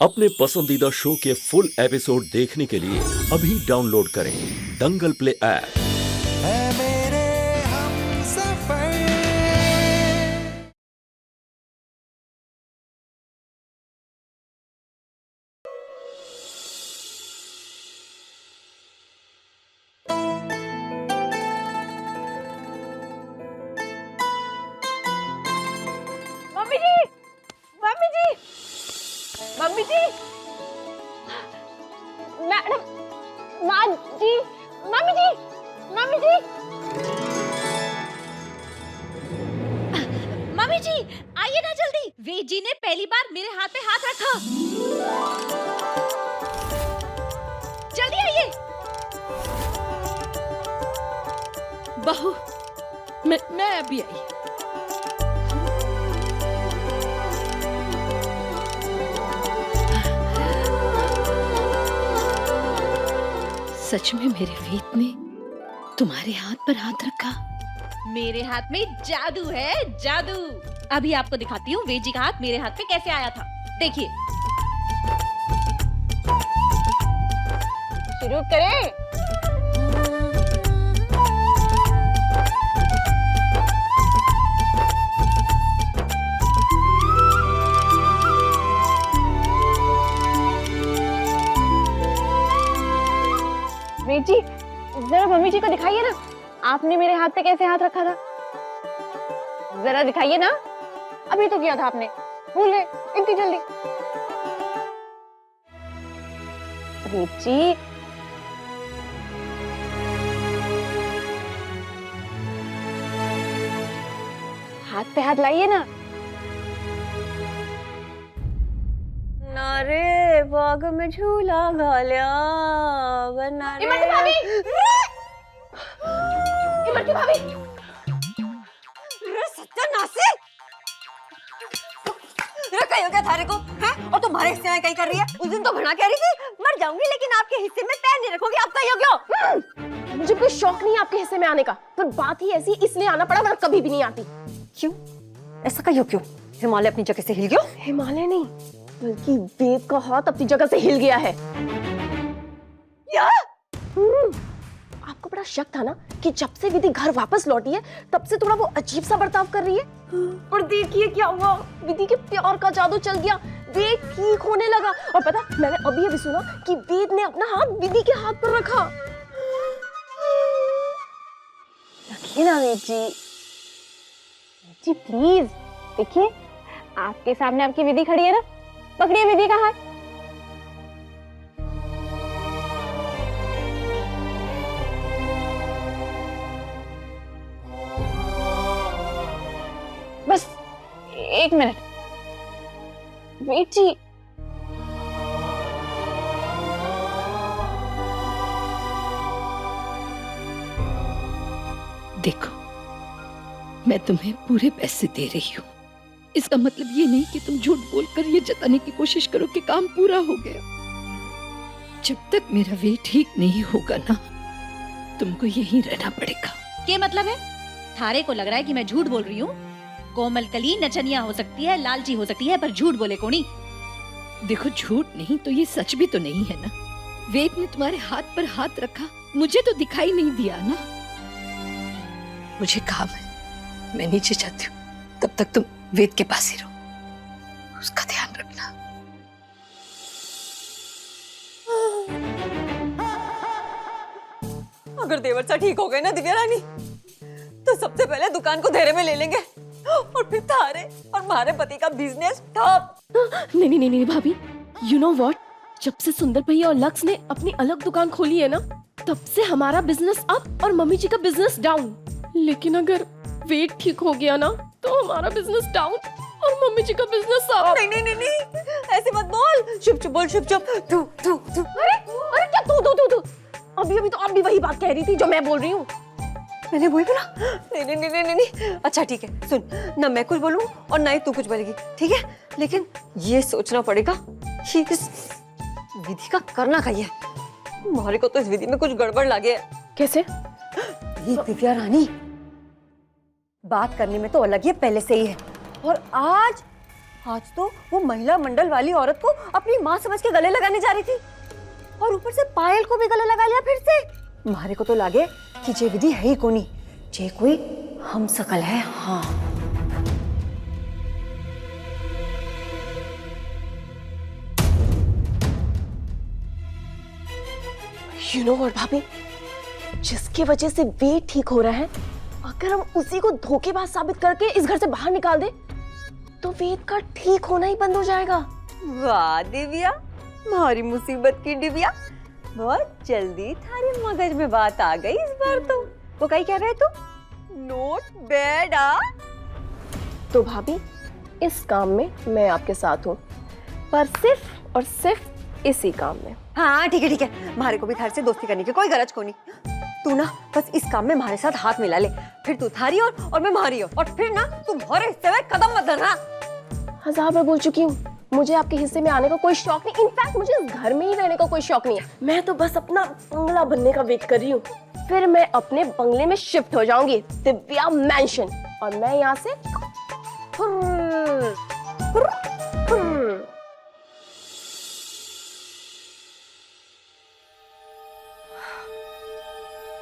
अपने पसंदीदा शो के फुल एपिसोड देखने के लिए अभी डाउनलोड करें दंगल प्ले ऐप। है मेरे हमसफर। मम्मी जी, मम्मी जी, मम्मी जी, मैडम, माँ जी, मम्मी जी, मम्मी जी, मम्मी जी आइए ना जल्दी। वेद जी ने पहली बार मेरे हाथ पे हाथ रखा। जल्दी आइए। बहू, मैं अभी आई। सच में मेरे वेद ने तुम्हारे हाथ पर हाथ रखा? मेरे हाथ में जादू है, जादू। अभी आपको दिखाती हूँ वेद जी का हाथ मेरे हाथ पे कैसे आया था। देखिए। शुरू करें? वेद जी, जरा मम्मी जी को दिखाइए ना, आपने मेरे हाथ पे कैसे हाथ रखा था? जरा दिखाइए ना, अभी तो किया था आपने, भूल गए इतनी जल्दी? वेद जी, हाथ पे हाथ लाइए ना। नारे बाग में झूला घालिया बना रे। इमरती भाभी! इमरती भाभी! रे सत्यानाशी! रे कहीं हो गया थारे को हैं? और तुम्हारे हिस्से में कहीं कर रही है? उस दिन तो भना कह रही थी मर जाऊंगी लेकिन आपके हिस्से में पैर नहीं रखोगी। आप कहीं हो गया? मुझे कोई शौक नहीं है आपके हिस्से में आने का, पर बात ही ऐसी इसलिए आना पड़ा, वरना कभी भी नहीं आती। क्यों ऐसा कहीं हो? क्यों हिमालय अपनी जगह से हिल गया? हिमालय नहीं, बल्कि वेद का हाथ अपनी जगह से हिल गया है। क्या? आपको बड़ा शक था ना कि जब से विधि घर वापस लौटी है तब से थोड़ा वो अजीब सा बर्ताव कर रही है। और देखिए क्या हुआ, विधि के प्यार का जादू चल गया, वेद ठीक होने लगा। और पता, मैंने अभी अभी सुना कि वेद ने अपना हाथ विधि के हाथ पर रखा। रखिए ना वेद जी, वेद जी प्लीज देखिए, आपके सामने आपकी विधि खड़ी है ना, पकड़िए विधि का हाथ। बस एक मिनट वेद जी, देखो, मैं तुम्हें पूरे पैसे दे रही हूँ। इसका मतलब ये नहीं कि तुम झूठ बोलकर ये जताने की कोशिश करो कि काम पूरा हो गया। जब तक मेरा वेट ठीक नहीं होगा ना, तुमको यहीं रहना पड़ेगा। क्या मतलब है? थारे को लग रहा है कि मैं झूठ बोल रही हूँ? कोमल कली नचनिया हो सकती है, लालची हो सकती है, पर झूठ बोले कोनी। देखो, झूठ नहीं तो ये सच भी तो नहीं है ना। वेद ने तुम्हारे हाथ पर हाथ रखा, मुझे तो दिखाई नहीं दिया ना। मुझे काम है, मैं नीचे जाती हूँ। तब तक तुम वेद के पास ही रहो, उसका ध्यान रखना। अगर देवरसा ठीक हो गए ना दिव्या रानी, तो सबसे पहले दुकान को धेरे में ले लेंगे और फिर थारे और हमारे पति का बिजनेस ठप। नहीं नहीं नहीं नहीं भाभी, यू नो व्हाट, जब से सुंदर भैया और लक्स ने अपनी अलग दुकान खोली है ना, तब से हमारा बिजनेस अप और मम्मी जी का बिजनेस डाउन। लेकिन अगर वेट ठीक हो गया ना, तो हमारा बिजनेस डाउन और मम्मी जी का बिजनेस अप। नहीं नहीं नहीं नहीं, ऐसे मत बोल। चुप चुप बोल, चुप चुप। तू तू तू अरे अरे क्या तू? अभी अभी तो आप भी वही बात कह रही थी जो मैं बोल रही हूँ। मैंने वही बोला? नहीं नहीं नहीं नहीं नहीं। अच्छा ठीक है, सुन, ना मैं कुछ बोलूं और ना ही तू कुछ बोलेगी, ठीक है? लेकिन ये सोचना पड़ेगा कि इस विधि का करना क्या है। हमारे को तो इस विधि में कुछ गड़बड़ लगे है। कैसे? ये दिव्या रानी बात करने में तो अलग ही पहले से ही है, और आज आज तो वो महिला मंडल वाली औरत को अपनी माँ समझ के गले लगाने जा रही थी और ऊपर से पायल को भी गले लगा लिया फिर से। मारे को तो लागे कि जे विधि है ही कोनी, जे कोई हम सकल है। हाँ यू नो व्हाट भाभी, जिसकी वजह से वेद ठीक हो रहा है, अगर हम उसी को धोखेबाज साबित करके इस घर से बाहर निकाल दे तो वेद का ठीक होना ही बंद हो जाएगा। वाह दिव्या, मारी मुसीबत की डिबिया, बहुत जल्दी थारे मगज में बात आ गई इस बार तो। वो कहीं कह रहे तू? Note bad. तो भाभी, इस काम में मैं आपके साथ हूँ, पर सिर्फ और सिर्फ इसी काम में। हाँ ठीक है ठीक है, मारे को भी थारे से दोस्ती करने की कोई गरज को नहीं। तू ना बस इस काम में हमारे साथ हाथ मिला ले, फिर तू थारी और मैं मारी और फिर ना तुम्हारे हिस्से में कदम मत धरना। 1000 बार बोल चुकी हूँ, मुझे आपके हिस्से में आने का कोई शौक नहीं। इनफैक्ट मुझे इस घर में ही रहने का कोई शौक नहीं है। मैं तो बस अपना बंगला बनने का वेट कर रही हूँ, फिर मैं अपने बंगले में शिफ्ट हो जाऊंगी, दिव्या मैंशन, और मैं यहाँ से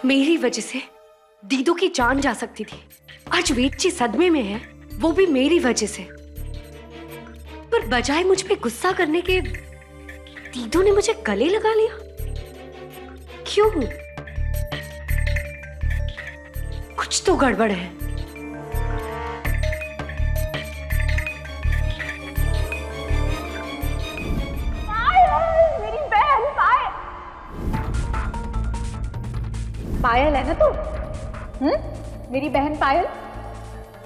मेरी वजह से दीदू की जान जा सकती थी। आज वेद जी सदमे में है, वो भी मेरी वजह से। पर बजाय मुझ पे गुस्सा करने के दीदू ने मुझे गले लगा लिया। क्यों? कुछ तो गड़बड़ है। मेरी बहन पायल है ना तू? मेरी बहन पायल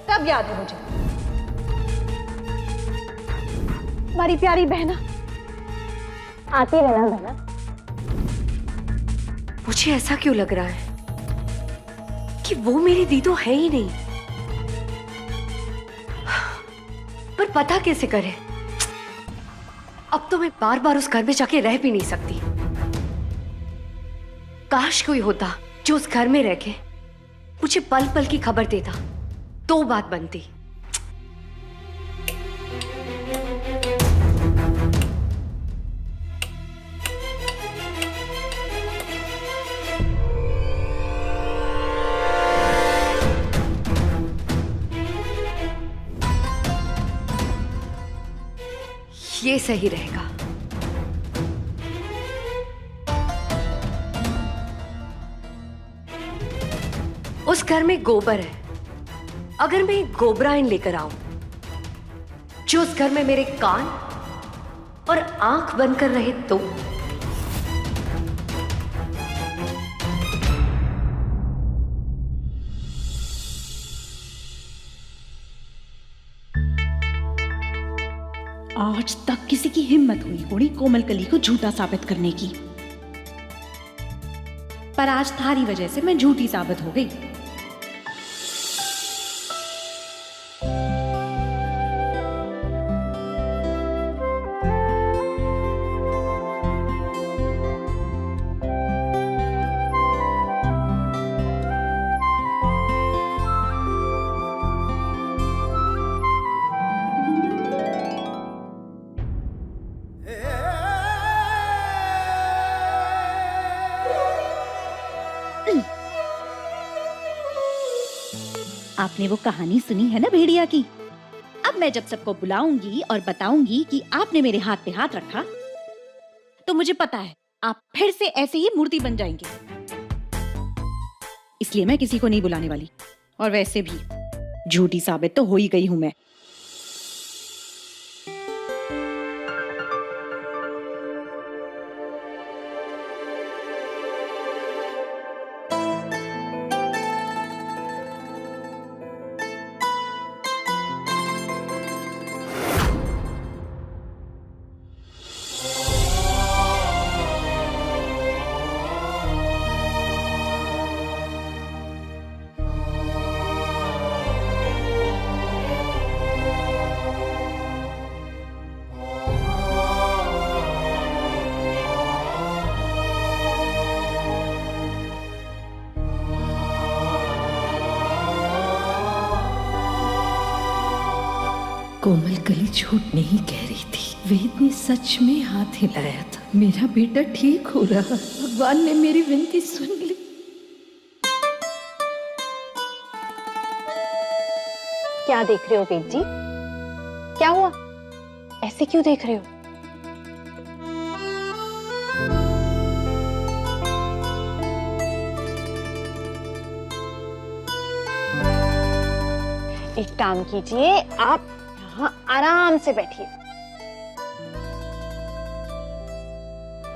कब याद है मुझे? हमारी प्यारी बहना, आती रहना बहना। मुझे ऐसा क्यों लग रहा है कि वो मेरी दीदू है ही नहीं। पर पता कैसे करे? अब तो मैं बार बार उस घर में जाके रह भी नहीं सकती। काश कोई होता जो उस घर में रह के मुझे पल पल की खबर देता, तो बात बनती। ये सही रहेगा। उस घर में गोबर है। अगर मैं एक गोबराइन लेकर आऊं जो उस घर में मेरे कान और आंख बनकर रहे तो आज तक किसी की हिम्मत हुई होनी कोमल कली को झूठा साबित करने की, पर आज थारी वजह से मैं झूठी साबित हो गई। आपने वो कहानी सुनी है ना भेड़िया की? अब मैं जब सबको बुलाऊंगी और बताऊंगी कि आपने मेरे हाथ पे हाथ रखा, तो मुझे पता है आप फिर से ऐसे ही मूर्ति बन जाएंगे। इसलिए मैं किसी को नहीं बुलाने वाली। और वैसे भी झूठी साबित तो हो ही गई हूं मैं। कोमल कली झूठ नहीं कह रही थी। वेद ने सच में हाथ हिलाया था। मेरा बेटा ठीक हो रहा। भगवान ने मेरी विनती सुन ली। क्या देख रहे हो वेद जी? क्या हुआ? ऐसे क्यों देख रहे हो? एक काम कीजिए, आप यहाँ आराम से बैठिए।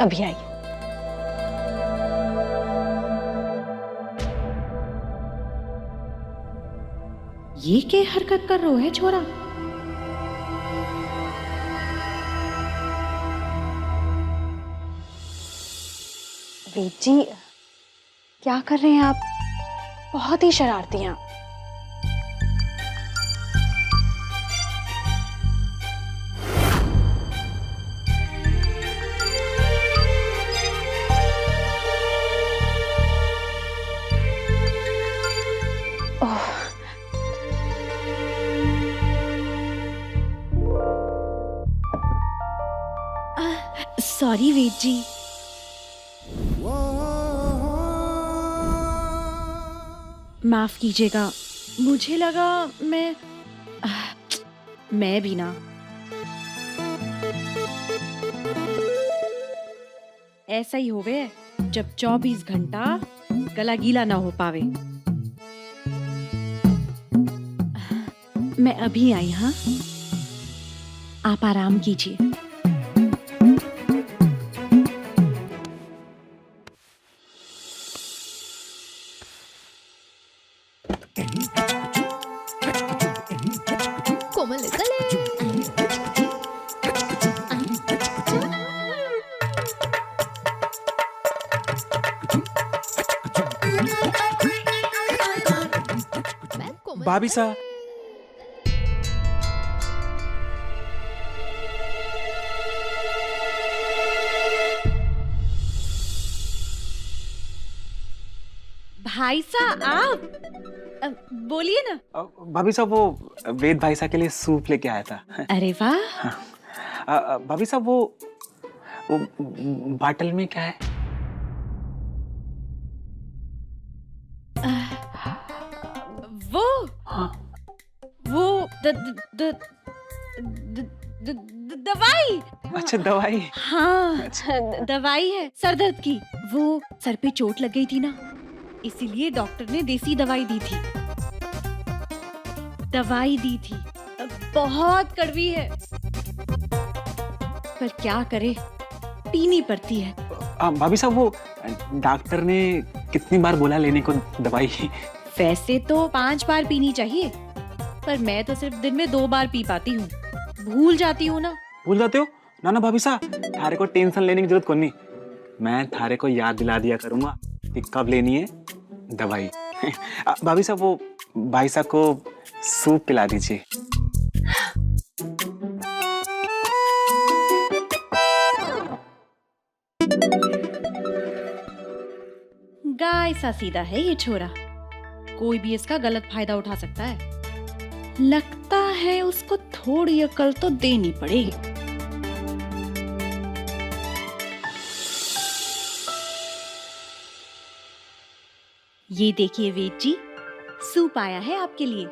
अभी आइए। ये क्या हरकत कर रहा है छोरा? वेद जी, क्या कर रहे हैं आप? बहुत ही शरारती हैं आप। सॉरी वेद जी। माफ कीजिएगा, मुझे लगा मैं भी ना। ऐसा ही होवे जब 24 घंटा गला गीला ना हो पावे। मैं अभी आई। हाँ, आप आराम कीजिए। कोमल भाभी साहब, भाई साहब आप बोलिए ना। भाभी साहब वो वेद भाई साहब के लिए सूप लेके आया था। अरे वाह। भाभी साहब वो बाटल में क्या है? वो हाँ। वो दवाई। अच्छा, दवाई। हाँ, दवाई है सर दर्द की। वो सर पे चोट लग गई थी ना, इसीलिए डॉक्टर ने देसी दवाई दी थी। बहुत कड़वी है, पर क्या करे, पीनी पड़ती है। भाभी साहब वो डॉक्टर ने कितनी बार बोला लेने को दवाई? वैसे तो 5 बार पीनी चाहिए, पर मैं तो सिर्फ दिन में 2 बार पी पाती हूँ। भूल जाती हूँ ना। भूल जाते हो ना भाभी साहब, थारे को टेंशन लेने की जरूरत कोई नहीं। मैं थारे को याद दिला दिया करूंगा कि कब लेनी है दवाई। भाभी साहब वो भाई साहब को सूप पिला दीजिए। गाय सा सीधा है ये छोरा, कोई भी इसका गलत फायदा उठा सकता है। लगता है उसको थोड़ी अकल तो देनी पड़ेगी। ये देखिए वेद जी, सूप आया है आपके लिए।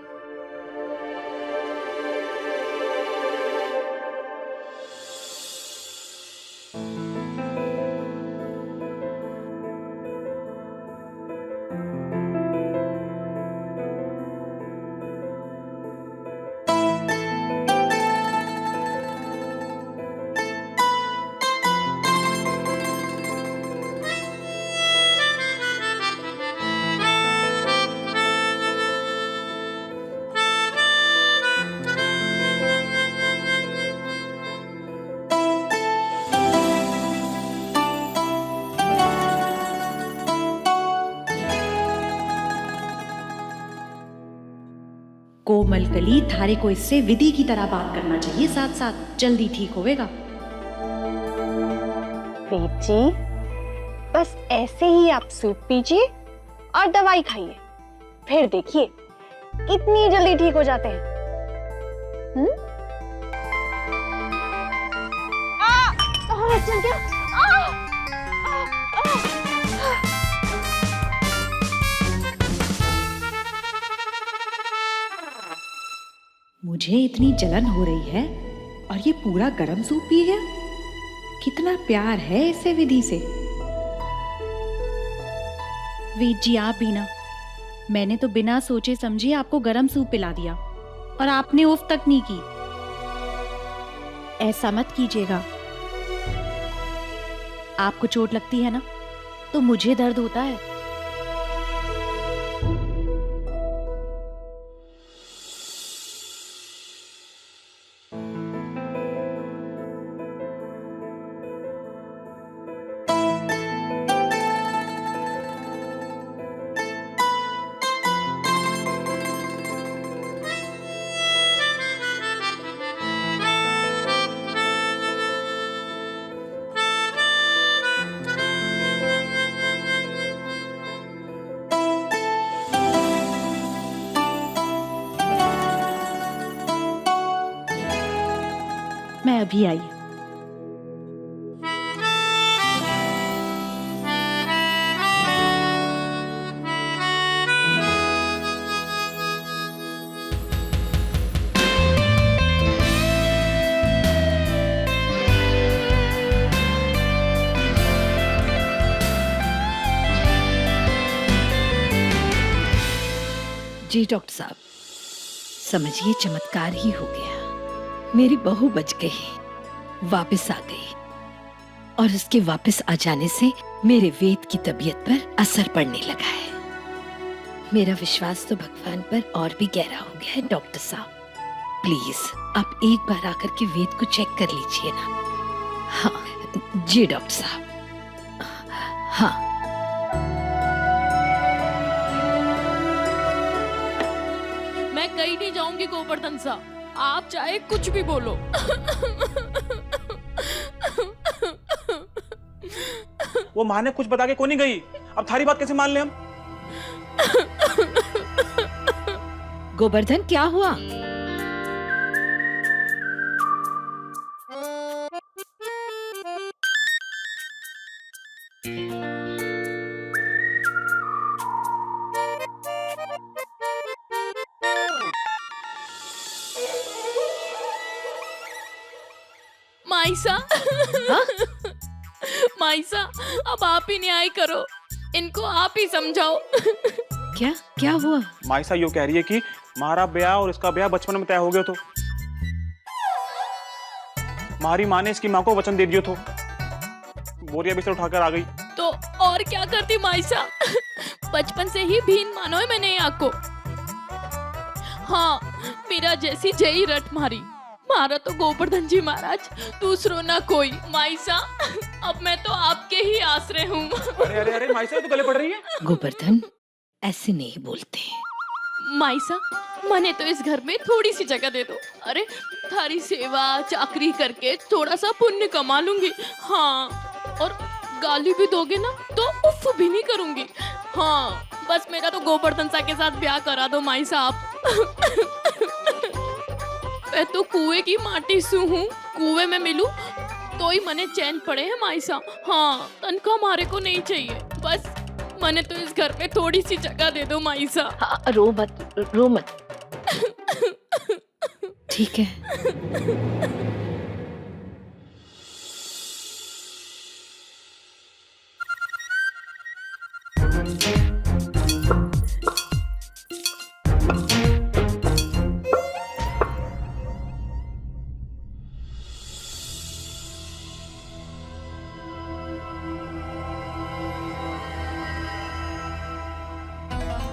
कोमल कली, थारे को इससे विधि की तरह बात करना चाहिए, साथ साथ जल्दी ठीक होवेगा। वेद जी, बस ऐसे ही आप सूप पीजिए और दवाई खाइए, फिर देखिए कितनी जल्दी ठीक हो जाते हैं। मुझे इतनी जलन हो रही है और ये पूरा गरम सूप पी गया। कितना प्यार है इसे विधि से। वेद जी आप भी ना, मैंने तो बिना सोचे समझे आपको गरम सूप पिला दिया और आपने उफ तक नहीं की। ऐसा मत कीजिएगा। आपको चोट लगती है ना तो मुझे दर्द होता है। मैं अभी आई। जी डॉक्टर साहब, समझिए चमत्कार ही हो गया। मेरी बहू बच गई, वापस आ गई और उसके वापस आ जाने से मेरे वेद की तबीयत पर असर पड़ने लगा है। मेरा विश्वास तो भगवान पर और भी गहरा हो गया है डॉक्टर साहब। प्लीज आप एक बार आकर के वेद को चेक कर लीजिए ना। हाँ जी डॉक्टर साहब। हाँ मैं कहीं नहीं जाऊंगी गोवर्धन सा, आप चाहे कुछ भी बोलो। वो माँ ने कुछ बता के क्यों नहीं गई? अब थारी बात कैसे मान ले हम? गोवर्धन क्या हुआ? माइसा, माइसा अब आप ही न्याय करो, इनको आप ही समझाओ। क्या क्या हुआ? माइसा यो कह रही है कि हमारा ब्याह और इसका ब्याह बचपन में तय हो गया तो हमारी माँ ने इसकी माँ को वचन दे दिया तो बोरिया बिस्तर उठाकर आ गई। तो और क्या करती माइसा, बचपन से ही भीन मानो है मैंने यहाँ को। हाँ मेरा जैसी जय रट मारी, मारा तो गोवर्धन जी महाराज, दूसरो ना कोई। माइसा अब मैं तो आपके ही आश्रय हूँ। अरे अरे अरे माइसा तो गले पड़ रही है। गोवर्धन ऐसे नहीं बोलते। माइसा मने तो इस घर में थोड़ी सी जगह दे दो। अरे थारी सेवा चाकरी करके थोड़ा सा पुण्य कमा लूंगी। हाँ और गाली भी दोगे ना तो उफ भी नहीं करूंगी। हाँ बस मेरा तो गोवर्धन सा के साथ ब्याह करा दो माई साहब। मैं तो कुएं की माटी सू हूँ, कुएं में मिलूं तो ही मने चैन पड़े है माई साहब। हाँ तनख्वाह हमारे को नहीं चाहिए, बस मने तो इस घर में थोड़ी सी जगह दे दो माई साहब। हाँ, रो मत। ठीक है।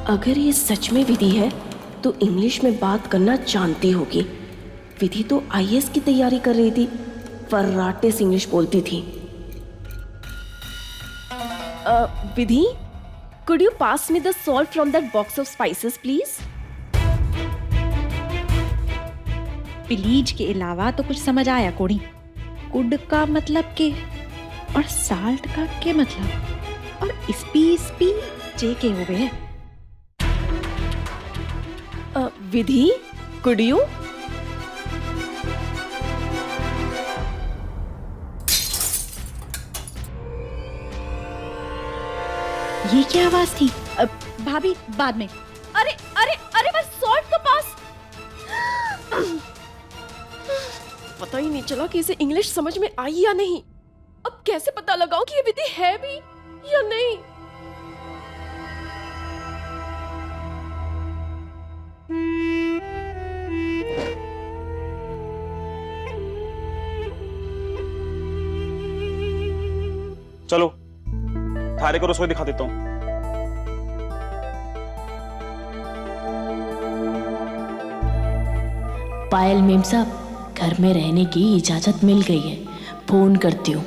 अगर ये सच में विधि है तो इंग्लिश में बात करना जानती होगी। विधि तो आईएएस की तैयारी कर रही थी, फर्राटे से इंग्लिश बोलती थी। विधि, could you pass me the salt from that box of spices, please? Please के अलावा तो कुछ समझ आया कोड़ी? कुड का मतलब के और साल्ट का के मतलब और स्पी जे के हो गए। विधि, could you? ये क्या आवाज थी? भाभी बाद में। अरे बस सॉल्ट तो पास। पता ही नहीं चला कि इसे इंग्लिश समझ में आई या नहीं। अब कैसे पता लगाऊं कि ये विधि है भी या नहीं। चलो थारे को रसोई दिखा देता हूँ। पायल मेम साहब, घर में रहने की इजाजत मिल गई है, फोन करती हूँ।